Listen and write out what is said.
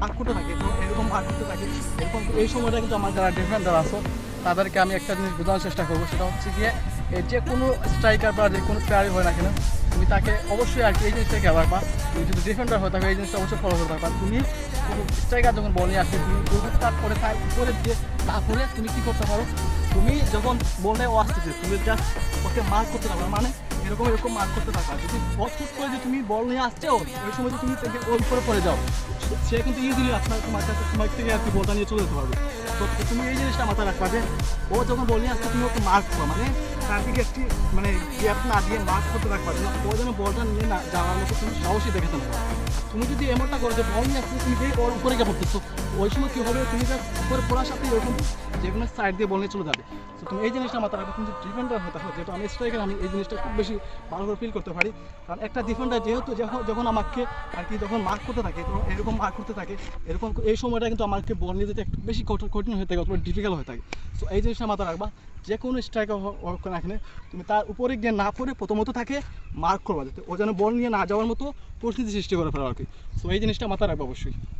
Mark করতে থাকে, এরকম মার্ক করতে থাকে এরকম, এই সময়টা কিন্তু আমার যারা ডিফেন্ডার আছে তাদেরকে আমি একটা জিনিস বোঝানোর চেষ্টা করবো, সেটা হচ্ছে গিয়ে যে কোনো স্ট্রাইকার বা যে কোনো প্লেয়ারই হয় না কেন, তুমি তাকে অবশ্যই আর কি এই জিনিসটা খেয়াল রাখবা। তুমি যদি ডিফেন্ডার হয়ে থাকো এই জিনিসটা অবশ্যই ফলো করে থাকবা। তুমি কোনো স্ট্রাইকার যখন বল নিয়ে আসবে তুমি তারপরে তার উপরে দিয়ে তারপরে তুমি কী করতে পারো, তুমি যখন বললে ও আসতেছে তুমি জাস্ট ওকে মার্ক করতে পারো, মানে এরকম এরকম মার্ক করতে থাকা। যদি হুট করে যে তুমি বল নিয়ে আসছো ওই সময় যে তুমি ওর উপরে পড়ে যাও, সে কিন্তু ইজিলি আপনার তোমার কাছে তোমার থেকে আর কি বলটা নিয়ে চলে যেতে পারবে। তো তুমি এই জিনিসটা মাথায় রাখবা যে ও যখন বল নিয়ে আসছে তুমি ওকে মার্ক করো, মানে তার দিকে একটি মানে গ্যাপ না দিয়ে মার্ক করতে থাকবা, ও যেন বলটা নিয়ে না যাওয়ার মতো তুমি সাহসী দেখাতে না। তুমি যদি এমনটা করো যে বল নিয়ে আসছে তুমি যে ওর উপরে গিয়ে পড়তেছো, ওই সময় কী হবে, তুমি যা উপরে পড়ার সাথে এরকম যে কোনো সাইড দিয়ে বল নিয়ে চলে যাবে। তো তুমি এই জিনিসটা মাথায় রাখবে। তুমি ডিফেন্ডার হতে হবে, যেহেতু আমি স্ট্রাইকার আমি এই জিনিসটা খুব বেশি ভালো করে ফিল করতে পারি। কারণ একটা ডিফেন্ডার যেহেতু যখন আমাকে আর কি যখন মার্ক করতে থাকে এরকম মার্ক করতে থাকে এরকম, এই সময়টা কিন্তু আমাকে বল নিয়ে যেতে একটু বেশি কঠিন হয়ে থাকে অথবা ডিফিকাল্ট হয়ে থাকে। সো এই জিনিসটা মাথায় রাখবা, যে কোনো স্ট্রাইকার হোক না এখানে তুমি তার উপরে গিয়ে না পড়ে প্রথমত তাকে মার্ক করবা, যাতে ও যেন বল নিয়ে না যাওয়ার মতো পরিস্থিতি সৃষ্টি করে ফেলা আর কি। সো এই জিনিসটা মাথায় রাখবা অবশ্যই।